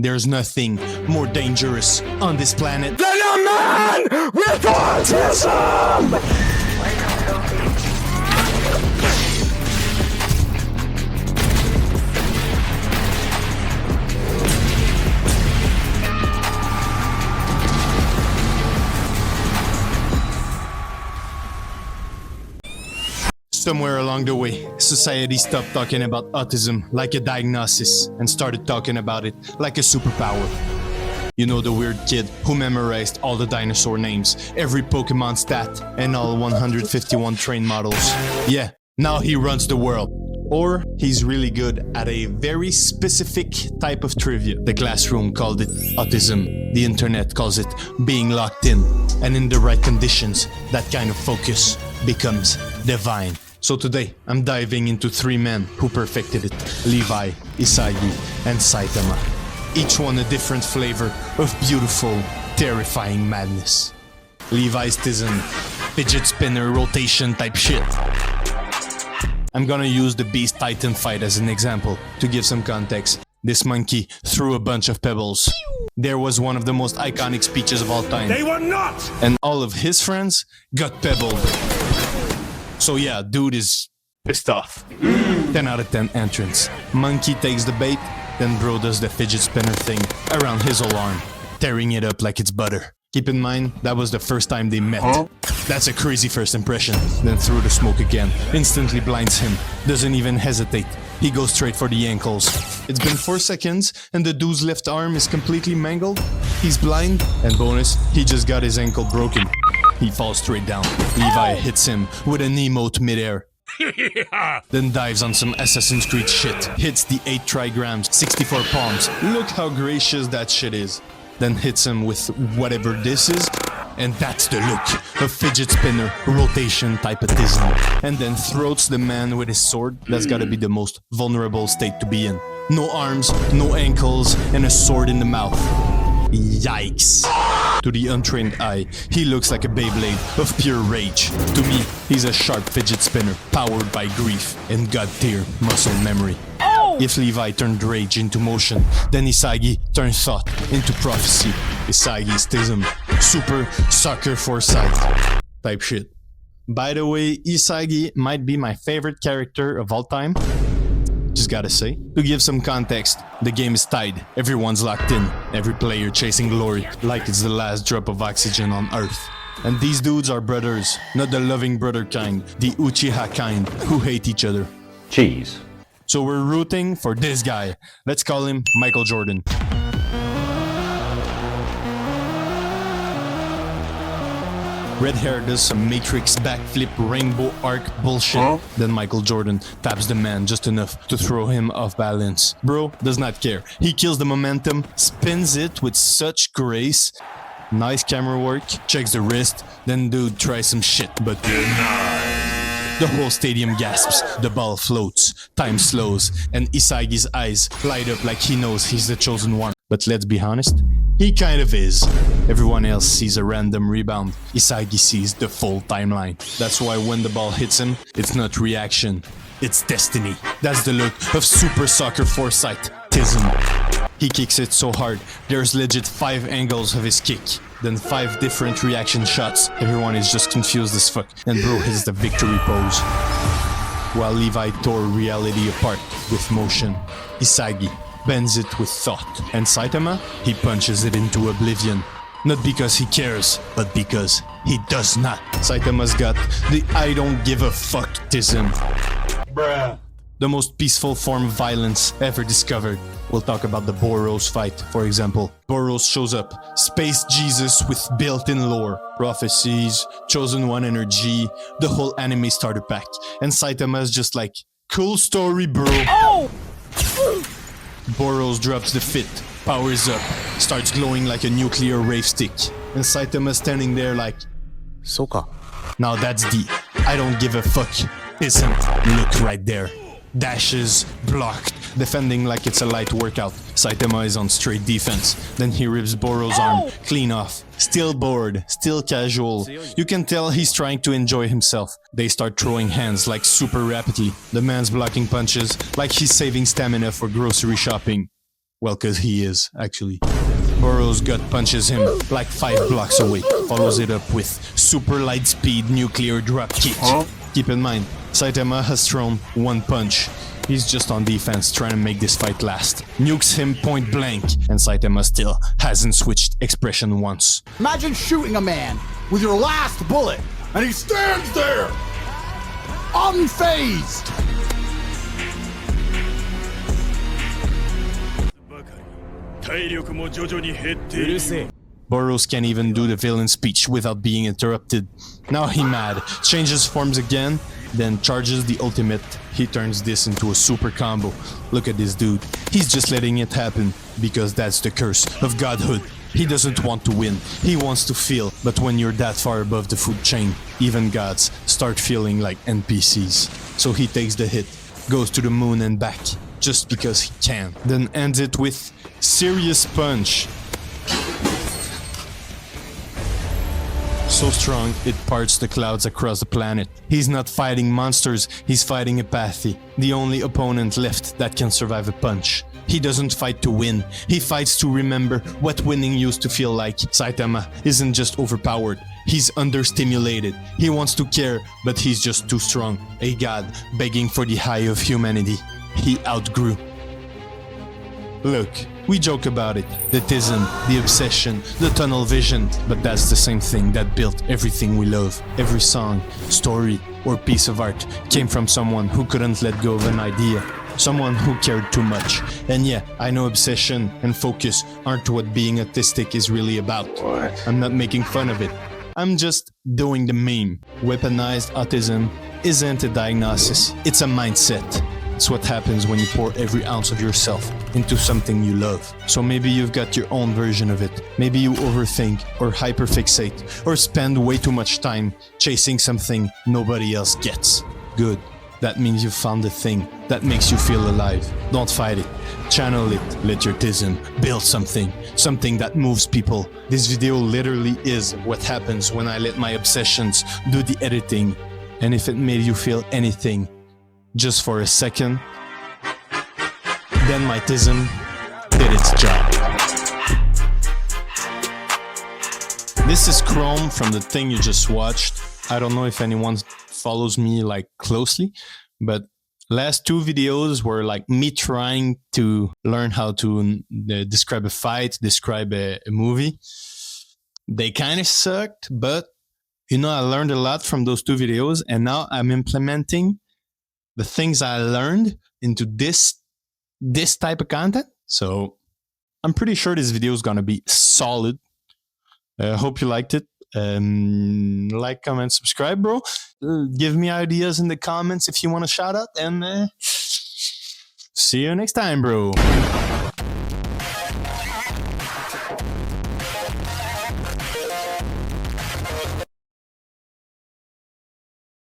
There's nothing more dangerous on this planet than a man with autism! Somewhere along the way, society stopped talking about autism like a diagnosis and started talking about it like a superpower. You know, the weird kid who memorized all the dinosaur names, every Pokemon stat, and all 151 train models. Yeah, now he runs the world. Or he's really good at a very specific type of trivia. The classroom called it autism. The internet calls it being locked in. And in the right conditions, that kind of focus becomes divine. So today, I'm diving into 3 men who perfected it. Levi, Isagi, and Saitama. Each one a different flavor of beautiful, terrifying madness. Levi's Autism, fidget spinner rotation type shit. I'm gonna use the Beast Titan fight as an example to give some context. This monkey threw a bunch of pebbles. There was one of the most iconic speeches of all time. They were not! And all of his friends got pebbled. So yeah, dude is pissed off. 10 out of 10 entrance. Monkey takes the bait, then bro does the fidget spinner thing around his whole arm, tearing it up like it's butter. Keep in mind, that was the first time they met. That's a crazy first impression. Then through the smoke again, instantly blinds him, doesn't even hesitate. He goes straight for the ankles. It's been 4 seconds and the dude's left arm is completely mangled. He's blind, and bonus, he just got his ankle broken. He falls straight down. Levi hits him with an emote midair. Then dives on some Assassin's Creed shit. Hits the 8 trigrams, 64 palms. Look how gracious that shit is. Then hits him with whatever this is. And that's the look. A fidget spinner, rotation type autism. And then throats the man with his sword. That's gotta be the most vulnerable state to be in. No arms, no ankles, and a sword in the mouth. Yikes. To the untrained eye, he looks like a Beyblade of pure rage. To me, he's a sharp fidget spinner, powered by grief and god-tier muscle memory. If Levi turned rage into motion, then Isagi turned thought into prophecy. Isagi's Autism, super soccer foresight type shit. By the way, Isagi might be my favorite character of all time. Just gotta say. To give some context, the game is tied. Everyone's locked in. Every player chasing glory like it's the last drop of oxygen on Earth. And these dudes are brothers, not the loving brother kind, the Uchiha kind, who hate each other. Cheese. So we're rooting for this guy. Let's call him Michael Jordan. Red hair does some Matrix backflip rainbow arc bullshit. Then Michael Jordan taps the man just enough to throw him off balance. Bro does not care. He kills the momentum, spins it with such grace. Nice camera work, checks the wrist, then dude tries some shit, but the whole stadium gasps, the ball floats, time slows, and Isagi's eyes light up like he knows he's the chosen one. But let's be honest, he kind of is. Everyone else sees a random rebound. Isagi sees the full timeline. That's why when the ball hits him, it's not reaction, it's destiny. That's the look of super soccer foresight, Autism. He kicks it so hard, there's legit 5 angles of his kick. Then 5 different reaction shots. Everyone is just confused as fuck. And bro hits the victory pose. While Levi tore reality apart with motion, Isagi bends it with thought. And Saitama, he punches it into oblivion. Not because he cares, but because he does not. Saitama's got the I don't give a fuck autism. Bruh. The most peaceful form of violence ever discovered. We'll talk about the Boros fight, for example. Boros shows up, Space Jesus with built-in lore, prophecies, Chosen One energy, the whole anime starter pack. And Saitama's just like, cool story, bro. Boros drops the fit, powers up, starts glowing like a nuclear rave stick. And Saitama's standing there like, Soka. now that's the I don't give a fuck isn't look right there. Dashes, blocked, defending like it's a light workout. Saitama is on straight defense. Then he rips Boros' arm clean off. Still bored, still casual. You can tell he's trying to enjoy himself. They start throwing hands like super rapidly. The man's blocking punches like he's saving stamina for grocery shopping. Well, cause he is, actually. Boros gut punches him like 5 blocks away, follows it up with super light speed nuclear drop kick. Keep in mind, Saitama has thrown 1 punch. He's just on defense trying to make this fight last. Nukes him point blank, and Saitama still hasn't switched expression once. Imagine shooting a man with your last bullet, and he stands there, unfazed. Boros can't even do the villain speech without being interrupted. Now he mad, changes forms again, then charges the ultimate. He turns this into a super combo. Look at this dude. He's just letting it happen because that's the curse of godhood. He doesn't want to win, he wants to feel, but when you're that far above the food chain, even gods start feeling like NPCs. So he takes the hit, goes to the moon and back, just because he can. Then ends it with serious punch. So strong, it parts the clouds across the planet. He's not fighting monsters, he's fighting Apathy, the only opponent left that can survive a punch. He doesn't fight to win, he fights to remember what winning used to feel like. Saitama isn't just overpowered, he's understimulated. He wants to care, but he's just too strong. A god begging for the high of humanity. He outgrew. Look, we joke about it, the tism, the obsession, the tunnel vision, but that's the same thing that built everything we love. Every song, story, or piece of art came from someone who couldn't let go of an idea, someone who cared too much. And yeah, I know obsession and focus aren't what being autistic is really about. What? I'm not making fun of it. I'm just doing the meme. Weaponized autism isn't a diagnosis, it's a mindset. It's what happens when you pour every ounce of yourself into something you love. So maybe you've got your own version of it. Maybe you overthink or hyperfixate or spend way too much time chasing something nobody else gets. Good. That means you found the thing that makes you feel alive. Don't fight it. Channel it. Let your tism build something. Something that moves people. This video literally is what happens when I let my obsessions do the editing. And if it made you feel anything, just for a second, then my tism did its job. This is Chrome from the thing you just watched. I don't know if anyone follows me like closely, but last 2 videos were like me trying to learn how to describe a fight, describe a movie. They kind of sucked, but you know, I learned a lot from those 2 videos, and now I'm implementing the things I learned into this type of content. So I'm pretty sure this video is gonna be solid. I hope you liked it. Like, comment, subscribe, bro. Give me ideas in the comments if you want a shout out, and see you next time, bro.